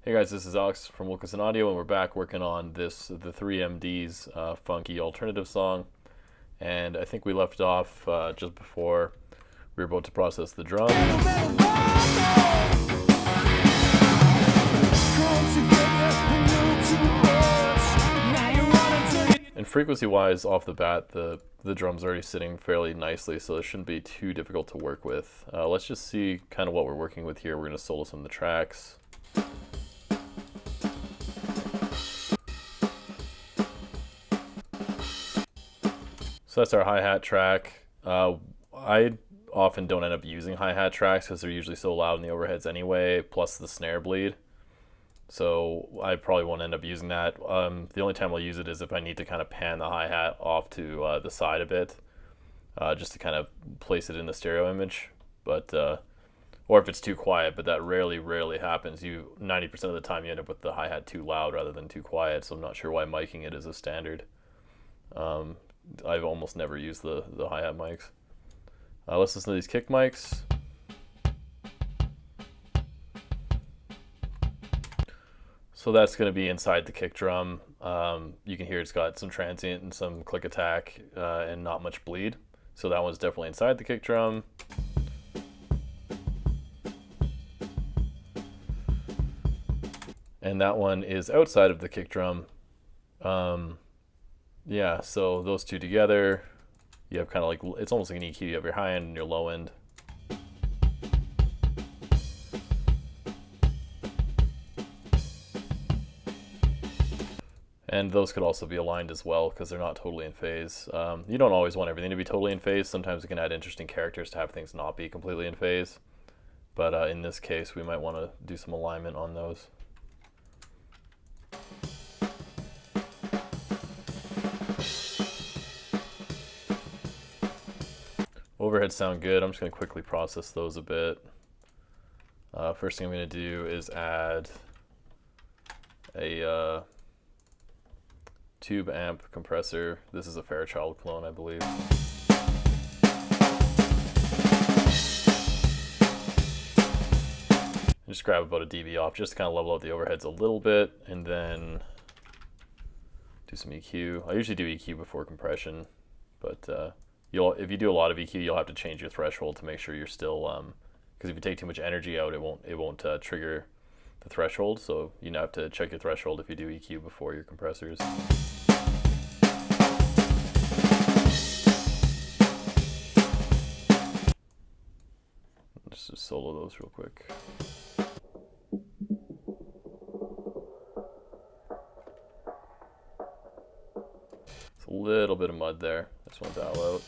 Hey guys, this is Alex from Wilkinson Audio, and we're back working on the 3MD's funky alternative song. And I think we left off just before we were about to process the drum. And frequency-wise, off the bat, the drum's already sitting fairly nicely, so it shouldn't be too difficult to work with. Let's just see kind of what we're working with here. We're going to solo some of the tracks. So that's our hi-hat track. I often don't end up using hi-hat tracks because they're usually so loud in the overheads anyway, plus the snare bleed. So I probably won't end up using that. The only time I'll use it is if I need to kind of pan the hi-hat off to the side a bit, just to kind of place it in the stereo image. But or if it's too quiet, but that rarely happens. 90% of the time you end up with the hi-hat too loud rather than too quiet, so I'm not sure why miking it is a standard. I've almost never used the hi-hat mics. Let's listen to these kick mics. So that's going to be inside the kick drum. You can hear it's got some transient and some click attack and not much bleed. So that one's definitely inside the kick drum. And that one is outside of the kick drum. Yeah, so those two together, you have kind of like, it's almost like an EQ. You have your high end and your low end. And those could also be aligned as well because they're not totally in phase. You don't always want everything to be totally in phase. Sometimes it can add interesting characters to have things not be completely in phase. But in this case, we might want to do some alignment on those. Overheads sound good. I'm just going to quickly process those a bit. First thing I'm going to do is add a tube amp compressor. This is a Fairchild clone, I believe. Just grab about a dB off just to kind of level out the overheads a little bit, and then do some EQ. I usually do EQ before compression, but if you do a lot of EQ, you'll have to change your threshold to make sure you're still, because if you take too much energy out, it won't trigger the threshold. So you have to check your threshold if you do EQ before your compressors. Let's just solo those real quick. It's a little bit of mud there. I just want to dial out.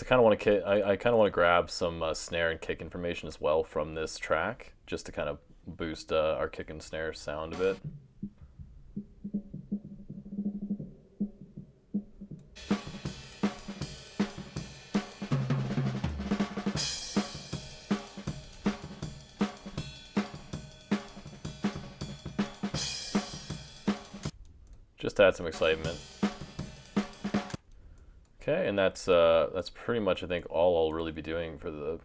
I kind of want to grab some snare and kick information as well from this track, just to kind of boost our kick and snare sound a bit. Just to add some excitement. Okay, and that's pretty much, I think, all I'll really be doing for the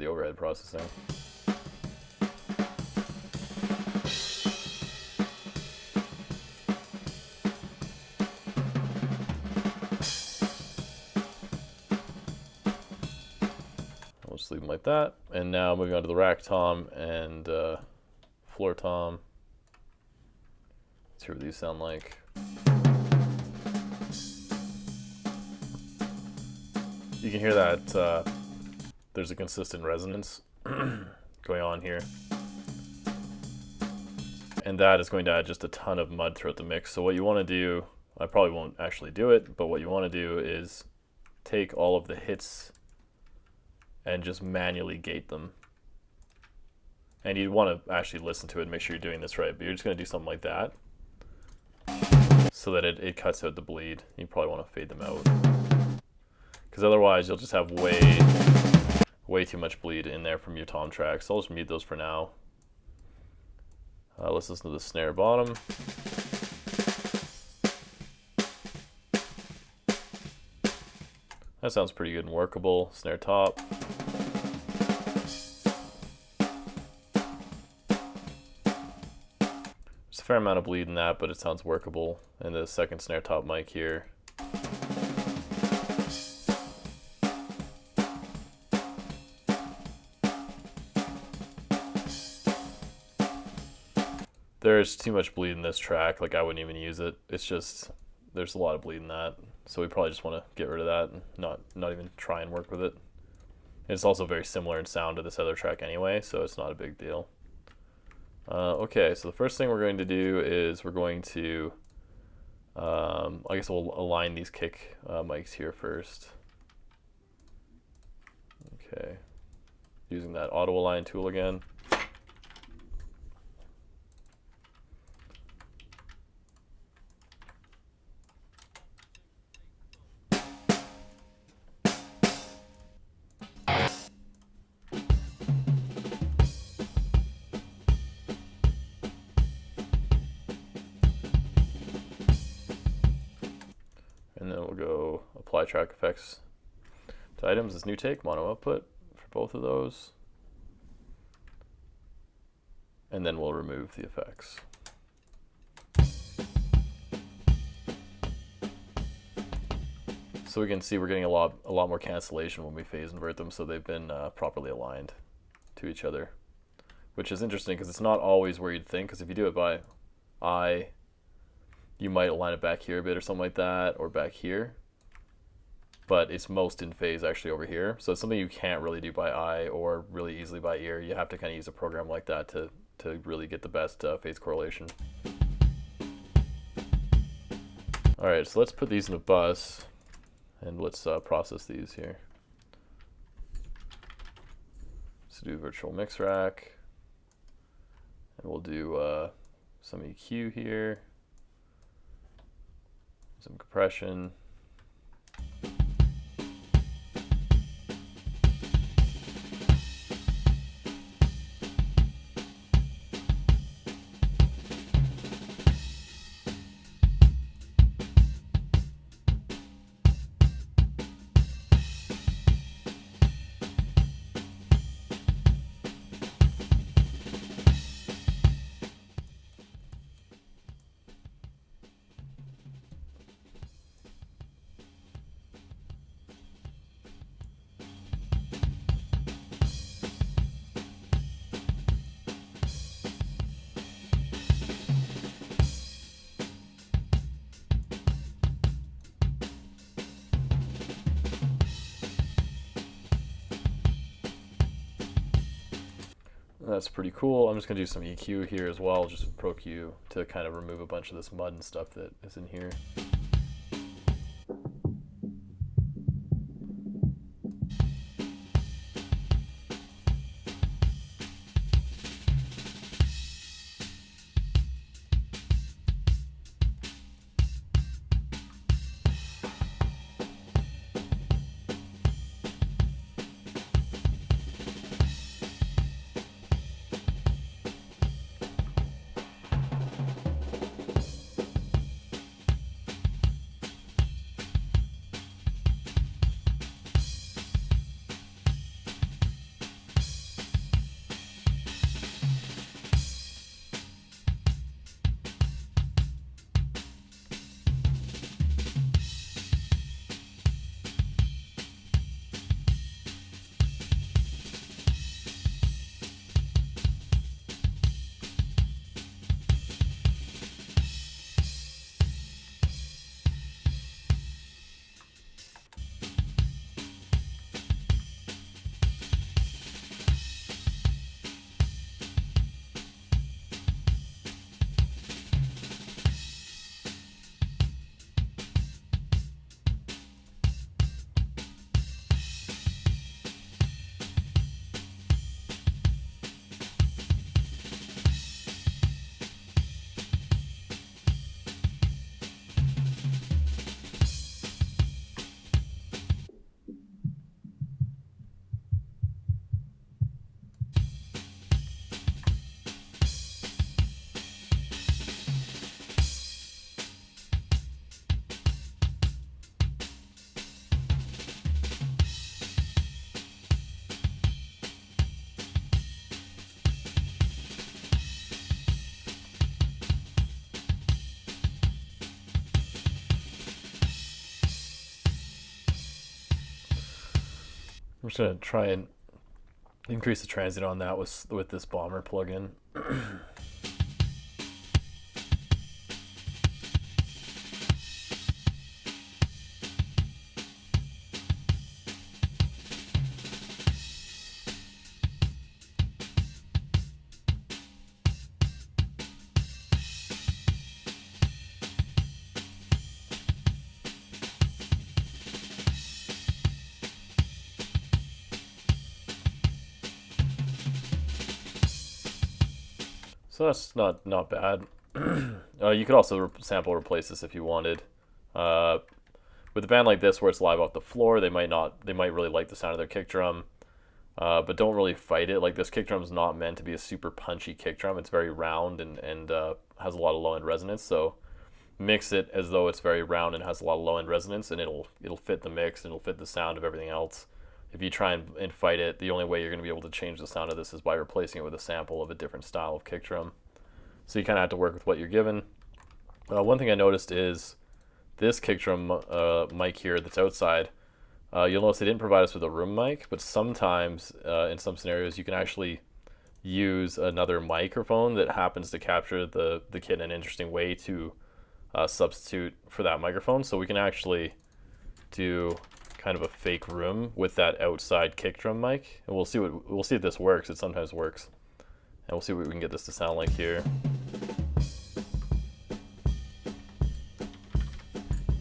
overhead processing. I'll just leave them like that. And now moving on to the rack tom and floor tom. Let's hear what these sound like. You can hear that there's a consistent resonance going on here. And that is going to add just a ton of mud throughout the mix. So what you want to do, I probably won't actually do it, but what you want to do is take all of the hits and just manually gate them. And you want to actually listen to it and make sure you're doing this right, but you're just going to do something like that so that it cuts out the bleed. You probably want to fade them out, because otherwise you'll just have way too much bleed in there from your tom tracks. So I'll just mute those for now. Let's listen to the snare bottom. That sounds pretty good and workable. Snare top. a fair amount of bleed in that, but it sounds workable. And the second snare top mic here. There's too much bleed in this track, like I wouldn't even use it. It's just, there's a lot of bleed in that. So we probably just want to get rid of that and not even try and work with it. And it's also very similar in sound to this other track anyway, so it's not a big deal. Okay, so the first thing we're going to do is we're going to, I guess we'll align these kick mics here first. Okay, using that auto align tool again. And then we'll go apply track effects to items as new take, mono output for both of those. And then we'll remove the effects. So we can see we're getting a lot more cancellation when we phase invert them, so they've been properly aligned to each other, which is interesting because it's not always where you'd think, because if you do it by eye, you might align it back here a bit or something like that, or back here. But it's most in phase actually over here. So it's something you can't really do by eye or really easily by ear. You have to kind of use a program like that to really get the best phase correlation. All right, so let's put these in a bus and let's process these here. So do virtual mix rack, and we'll do some EQ here. Some compression. That's pretty cool. I'm just gonna do some EQ here as well, just Pro Q, to kind of remove a bunch of this mud and stuff that is in here. just gonna try and increase the transient on that with this bomber plugin. So that's not bad. You could also sample replace this if you wanted. With a band like this where it's live off the floor, they might really like the sound of their kick drum, but don't really fight it. Like, this kick drum's not meant to be a super punchy kick drum. It's very round and has a lot of low end resonance. So mix it as though it's very round and has a lot of low end resonance, and it'll fit the mix and it'll fit the sound of everything else. If you try and fight it, the only way you're going to be able to change the sound of this is by replacing it with a sample of a different style of kick drum. So you kind of have to work with what you're given. One thing I noticed is this kick drum mic here that's outside. You'll notice they didn't provide us with a room mic, but sometimes in some scenarios you can actually use another microphone that happens to capture the kit in an interesting way to substitute for that microphone. So we can actually do kind of a fake room with that outside kick drum mic, and we'll see if this works. It sometimes works, and we'll see what we can get this to sound like here.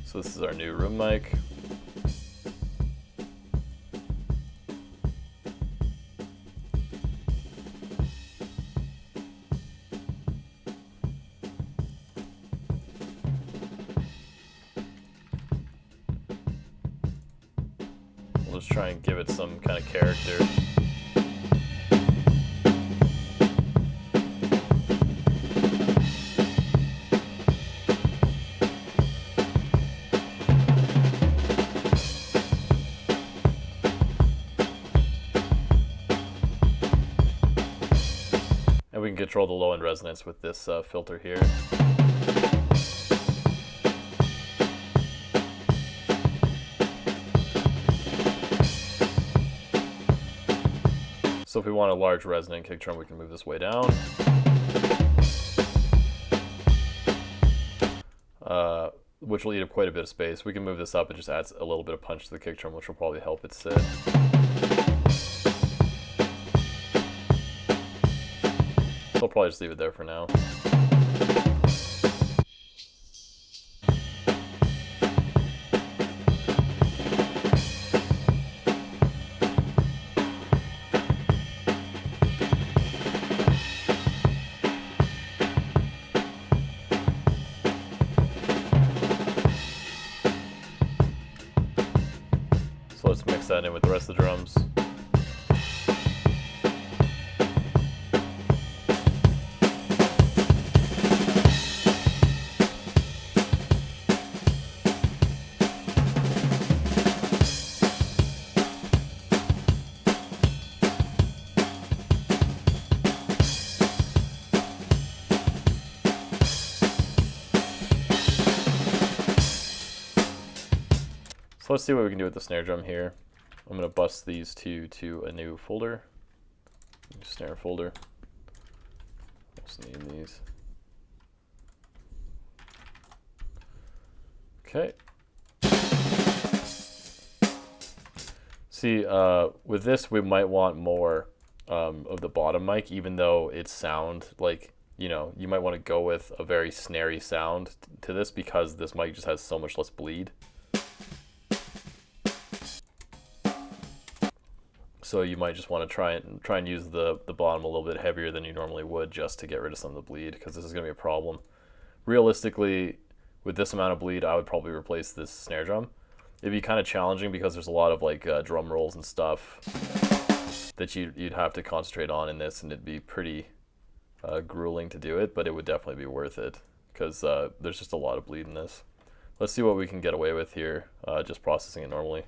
So this is our new room mic. We'll just try and give it some kind of character. And we can control the low end resonance with this filter here. So if we want a large resonant kick drum, we can move this way down. Which will eat up quite a bit of space. We can move this up. It just adds a little bit of punch to the kick drum, which will probably help it sit. So I'll probably just leave it there for now. So let's mix that in with the rest of the drums. So let's see what we can do with the snare drum here. I'm going to bust these two to a new folder, new snare folder. Just name these. Okay. See, with this we might want more of the bottom mic, even though it sound like, you know, you might want to go with a very snary sound to this because this mic just has so much less bleed. So you might just want to try and use the bottom a little bit heavier than you normally would just to get rid of some of the bleed, because this is going to be a problem. Realistically, with this amount of bleed, I would probably replace this snare drum. It'd be kind of challenging because there's a lot of like drum rolls and stuff that you'd have to concentrate on in this, and it'd be pretty grueling to do it, but it would definitely be worth it because there's just a lot of bleed in this. Let's see what we can get away with here, just processing it normally.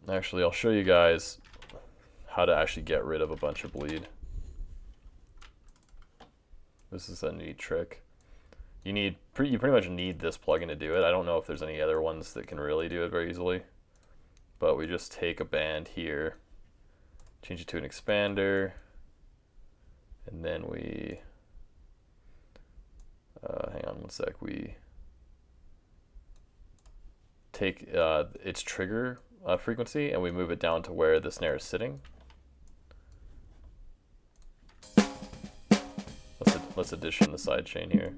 Actually, I'll show you guys how to actually get rid of a bunch of bleed. This is a neat trick. you pretty much need this plugin to do it. I don't know if there's any other ones that can really do it very easily, but we just take a band here, change it to an expander, and then we hang on one sec. We take its trigger frequency and we move it down to where the snare is sitting. Let's addition the sidechain here.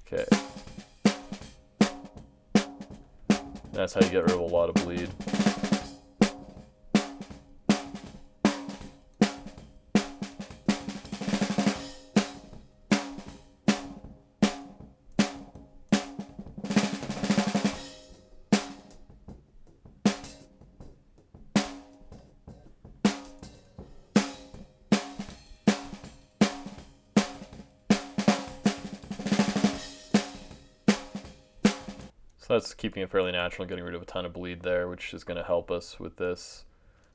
Okay. That's how you get rid of a lot of bleed. So that's keeping it fairly natural and getting rid of a ton of bleed there, which is going to help us with this.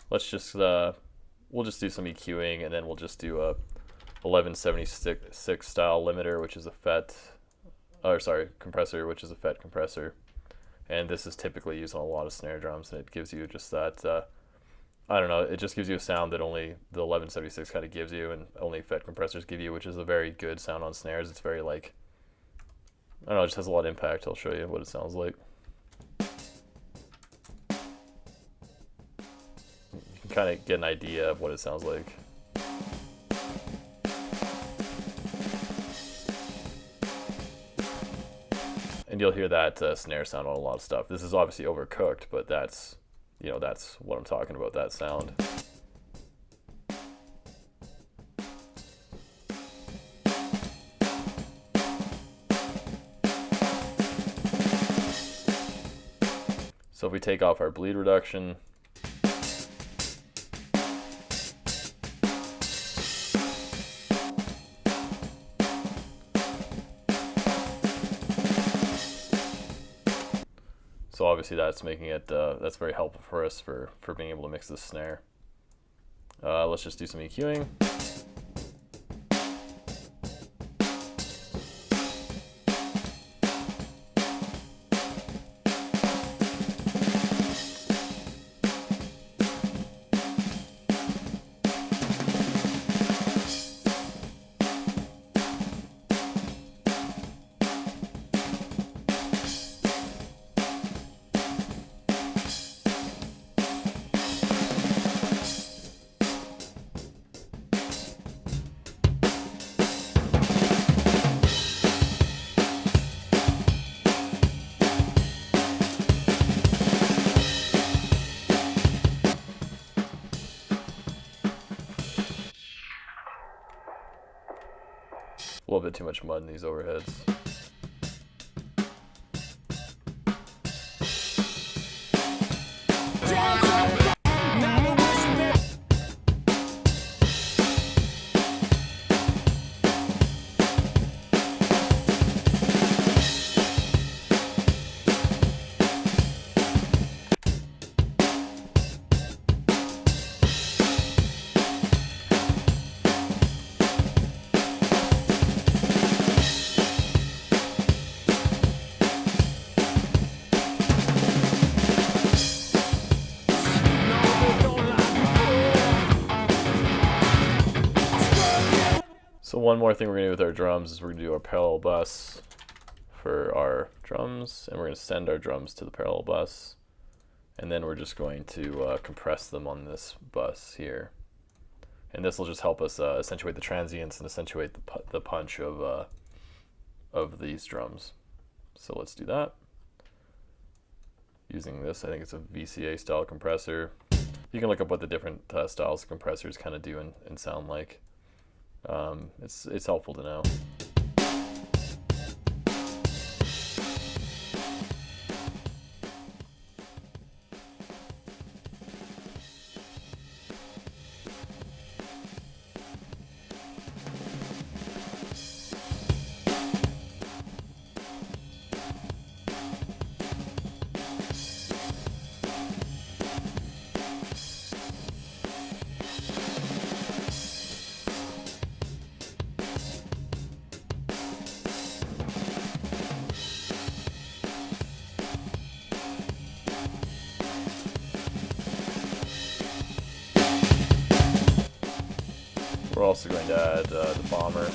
Let's just, we'll just do some EQing, and then we'll just do a 1176 style limiter, which is a FET, or sorry, compressor, which is a FET compressor. And this is typically used on a lot of snare drums, and it gives you just that, I don't know, it just gives you a sound that only the 1176 kind of gives you, and only FET compressors give you, which is a very good sound on snares. It's very like, I don't know, it just has a lot of impact. I'll show you what it sounds like. You can kind of get an idea of what it sounds like. And you'll hear that snare sound on a lot of stuff. This is obviously overcooked, but that's, you know, that's what I'm talking about, that sound. So if we take off our bleed reduction, so obviously that's making it, that's very helpful for us for being able to mix this snare. Let's just do some EQing. A little bit too much mud in these overheads. So one more thing we're going to do with our drums is we're going to do our parallel bus for our drums, and we're going to send our drums to the parallel bus, and then we're just going to compress them on this bus here. And this will just help us accentuate the transients and accentuate the punch of these drums. So let's do that. Using this, I think it's a VCA style compressor. You can look up what the different styles of compressors kind of do and sound like. It's helpful to know. We're also going to add the bomber.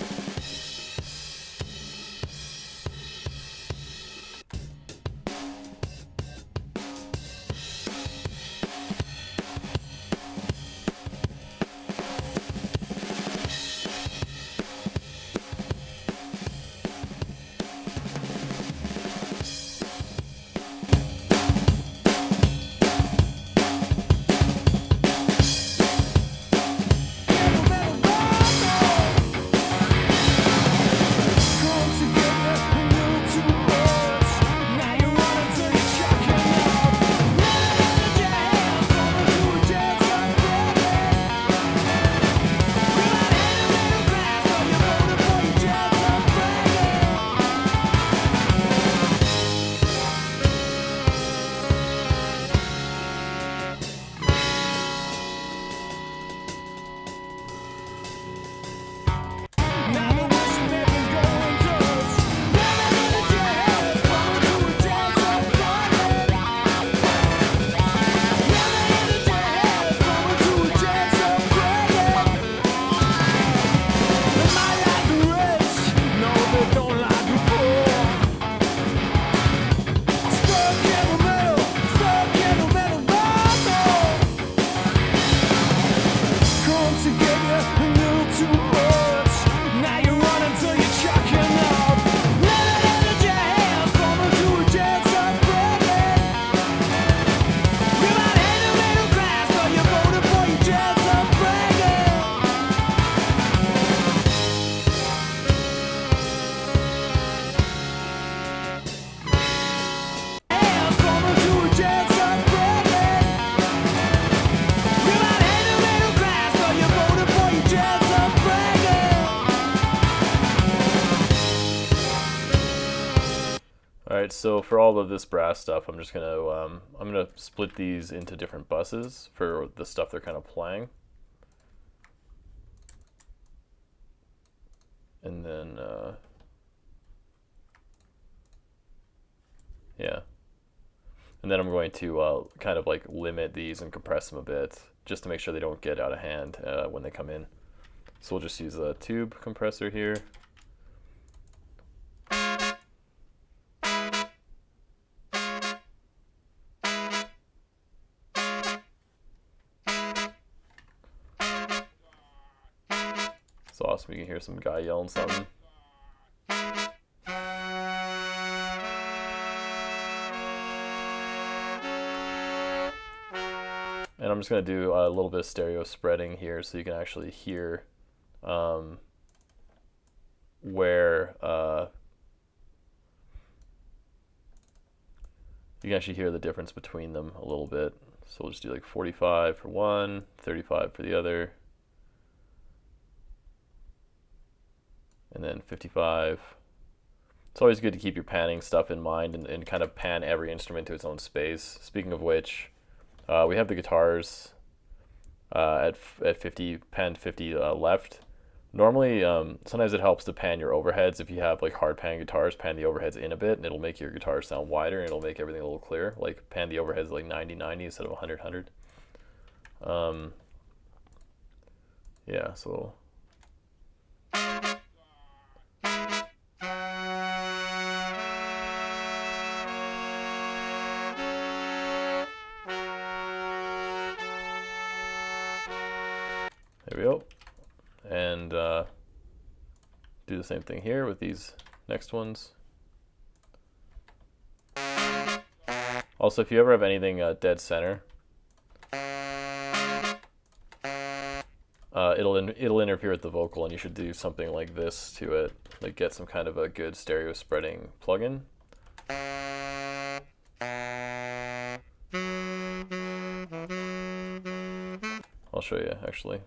Alright, so for all of this brass stuff, I'm just gonna split these into different buses for the stuff they're kind of playing. And then, yeah. And then I'm going to kind of like limit these and compress them a bit, just to make sure they don't get out of hand when they come in. So we'll just use a tube compressor here. It's awesome, you can hear some guy yelling something. And I'm just going to do a little bit of stereo spreading here so you can actually hear where you can actually hear the difference between them a little bit. So we'll just do like 45 for one, 35 for the other, and then 55. It's always good to keep your panning stuff in mind and kind of pan every instrument to its own space. Speaking of which, we have the guitars at 50, pan 50 left. Normally, sometimes it helps to pan your overheads. If you have like hard pan guitars, pan the overheads in a bit and it'll make your guitar sound wider and it'll make everything a little clearer. Like pan the overheads like 90-90 instead of 100-100. Yeah, so... There we go. And do the same thing here with these next ones. Also, if you ever have anything dead center, it'll interfere with the vocal, and you should do something like this to it, like get some kind of a good stereo spreading plugin. I'll show you actually.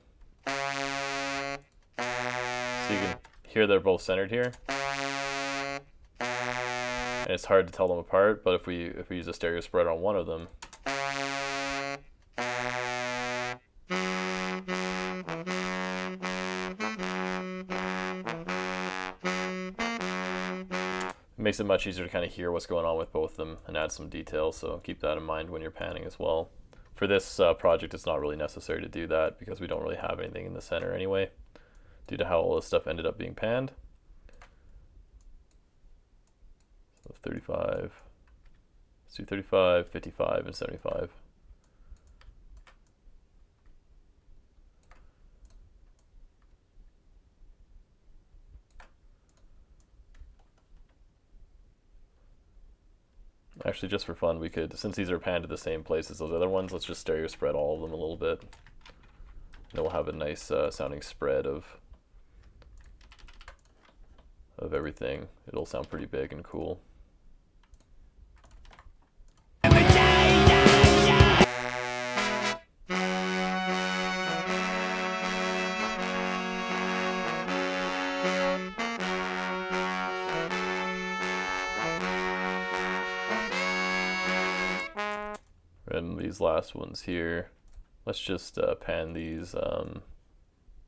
So you can hear they're both centered here. And it's hard to tell them apart, but if we use a stereo spreader on one of them, it makes it much easier to kind of hear what's going on with both of them and add some detail, so keep that in mind when you're panning as well. For this project, it's not really necessary to do that because we don't really have anything in the center anyway. due to how all this stuff ended up being panned. So 35, let's do 35, 55, and 75. Actually, just for fun, we could, since these are panned to the same place as those other ones, let's just stereo spread all of them a little bit. And we'll have a nice sounding spread of everything. It'll sound pretty big and cool. And these last ones here, let's just pan these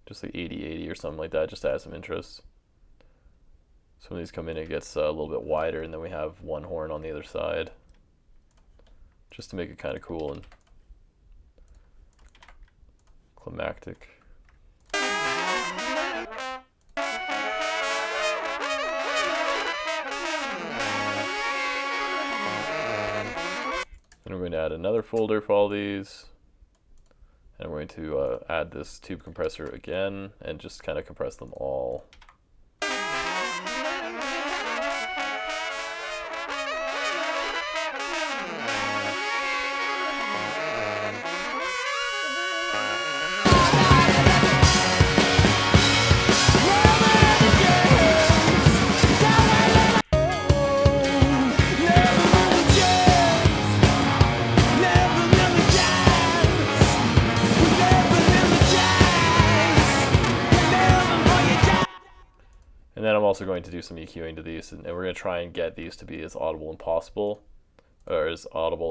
just like 80-80 or something like that, just to add some interest. So when these come in, it gets a little bit wider, and then we have one horn on the other side, just to make it kind of cool and climactic. Then we're going to add another folder for all these, and we're going to add this tube compressor again and just kind of compress them all. And then I'm also going to do some EQing to these, and we're going to try and get these to be as audible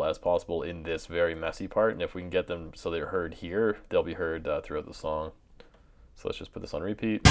as possible in this very messy part. And if we can get them so they're heard here, they'll be heard throughout the song. So let's just put this on repeat.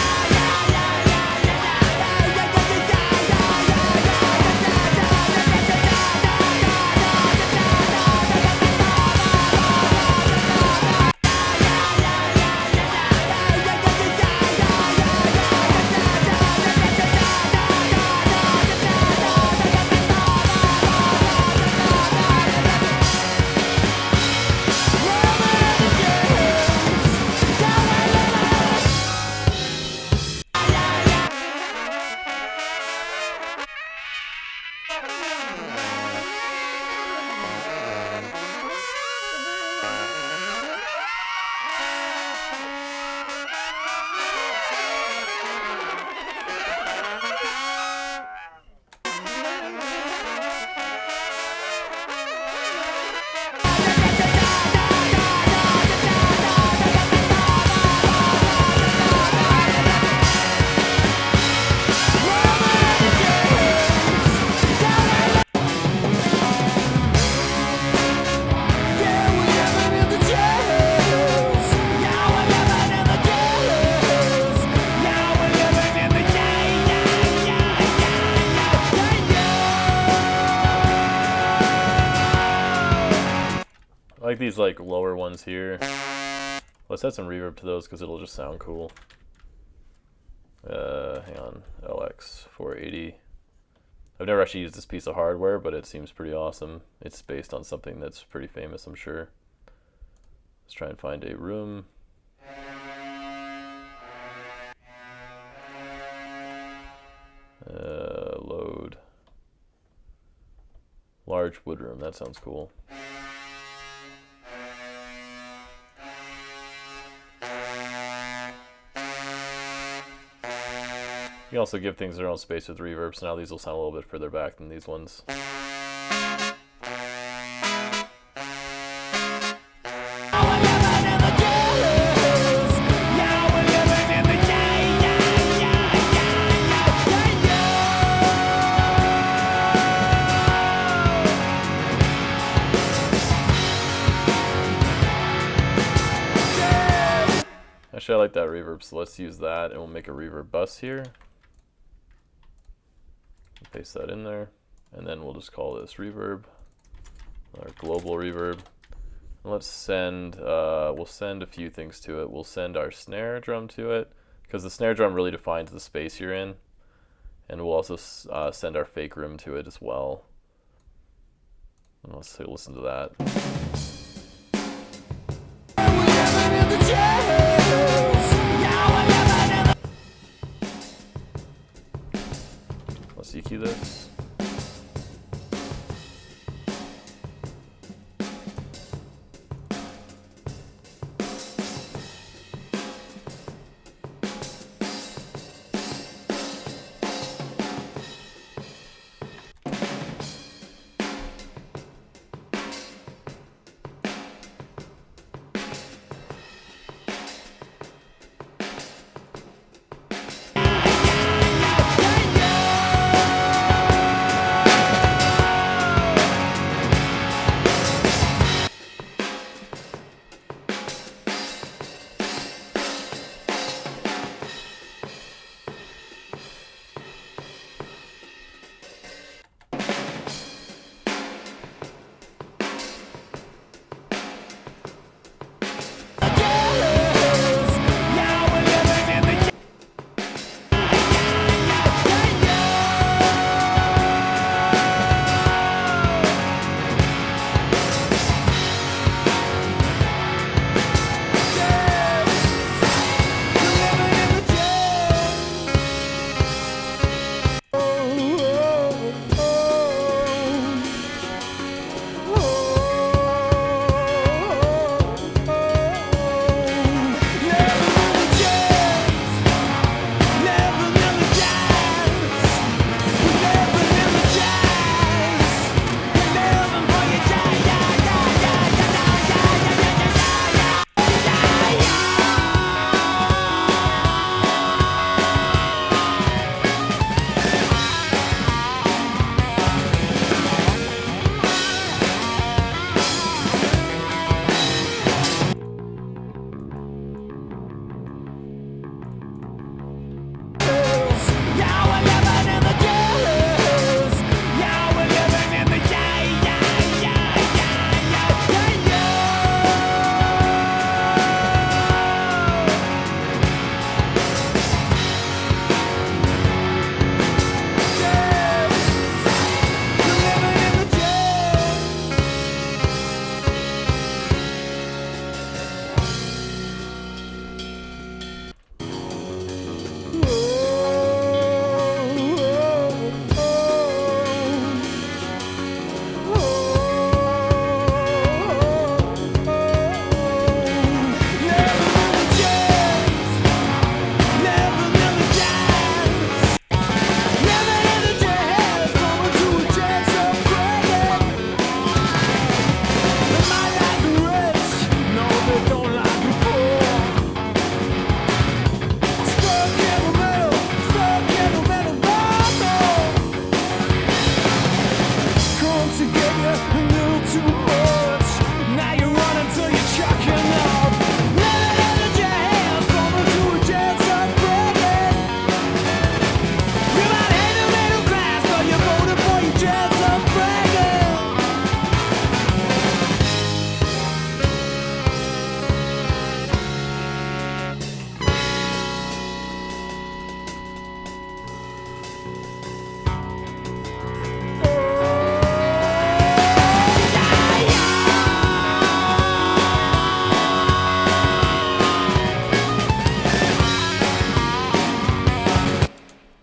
I like these like lower ones here. Let's add some reverb to those because it'll just sound cool. Hang on, LX 480. I've never actually used this piece of hardware, but it seems pretty awesome. It's based on something that's pretty famous, I'm sure. Let's try and find a room. Load. Large wood room, that sounds cool. You can also give things their own space with reverb, so now these will sound a little bit further back than these ones. Actually, I like that reverb, so let's use that, and we'll make a reverb bus here. Paste that in there, and then we'll just call this reverb, our global reverb. And let's send, we'll send a few things to it. We'll send our snare drum to it. because the snare drum really defines the space you're in, and we'll also send our fake room to it as well. And let's listen to that. Let's EQ this.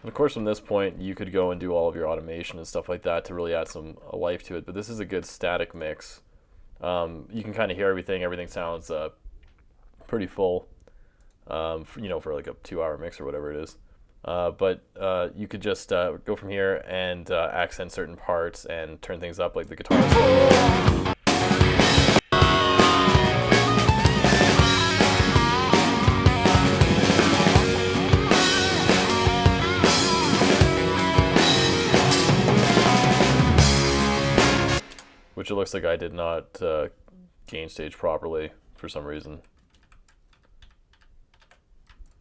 Of course, from this point, you could go and do all of your automation and stuff like that to really add some life to it. But this is a good static mix. You can kind of hear everything. Everything sounds pretty full, for like a 2-hour mix or whatever it is. But you could just go from here and accent certain parts and turn things up, like the guitar. Which it looks like I did not gain stage properly for some reason.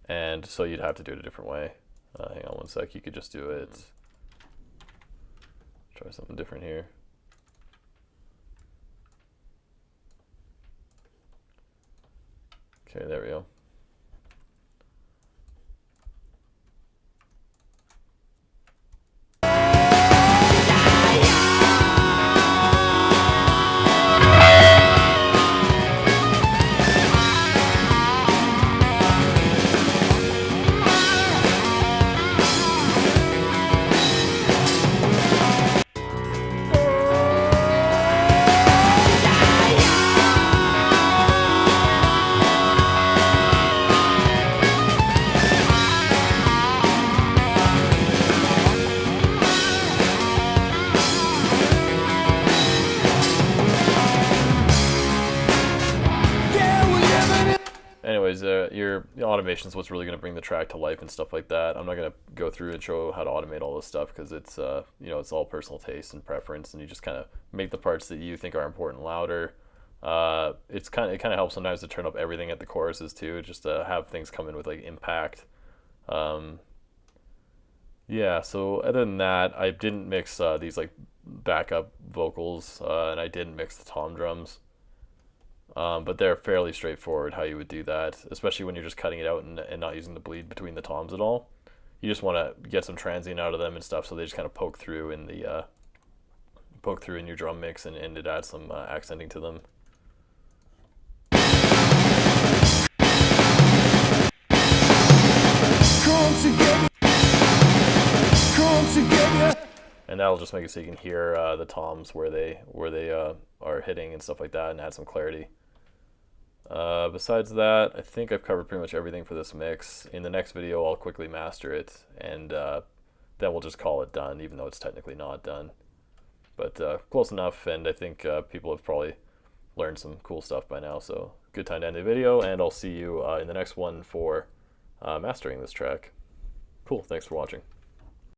And so you'd have to do it a different way. Hang on one sec, you could just do it. Try something different here. Okay, there we go. anyways, your automation is what's really going to bring the track to life and stuff like that. I'm not going to go through and show how to automate all this stuff because it's it's all personal taste and preference, and you just kind of make the parts that you think are important louder. It kind of helps sometimes to turn up everything at the choruses too, just to have things come in with like impact. Yeah, so other than that, I didn't mix these like backup vocals, and I didn't mix the tom drums. But they're fairly straightforward how you would do that, especially when you're just cutting it out and not using the bleed between the toms at all. You just want to get some transient out of them and stuff, so they just kind of poke through in the your drum mix, and it adds some accenting to them. And that'll just make it so you can hear the toms where they are hitting and stuff like that, and add some clarity. Besides that, I think I've covered pretty much everything for this mix. In the next video, I'll quickly master it, and then we'll just call it done, even though it's technically not done. But close enough, and I think people have probably learned some cool stuff by now, so good time to end the video, and I'll see you in the next one for mastering this track. Cool, thanks for watching.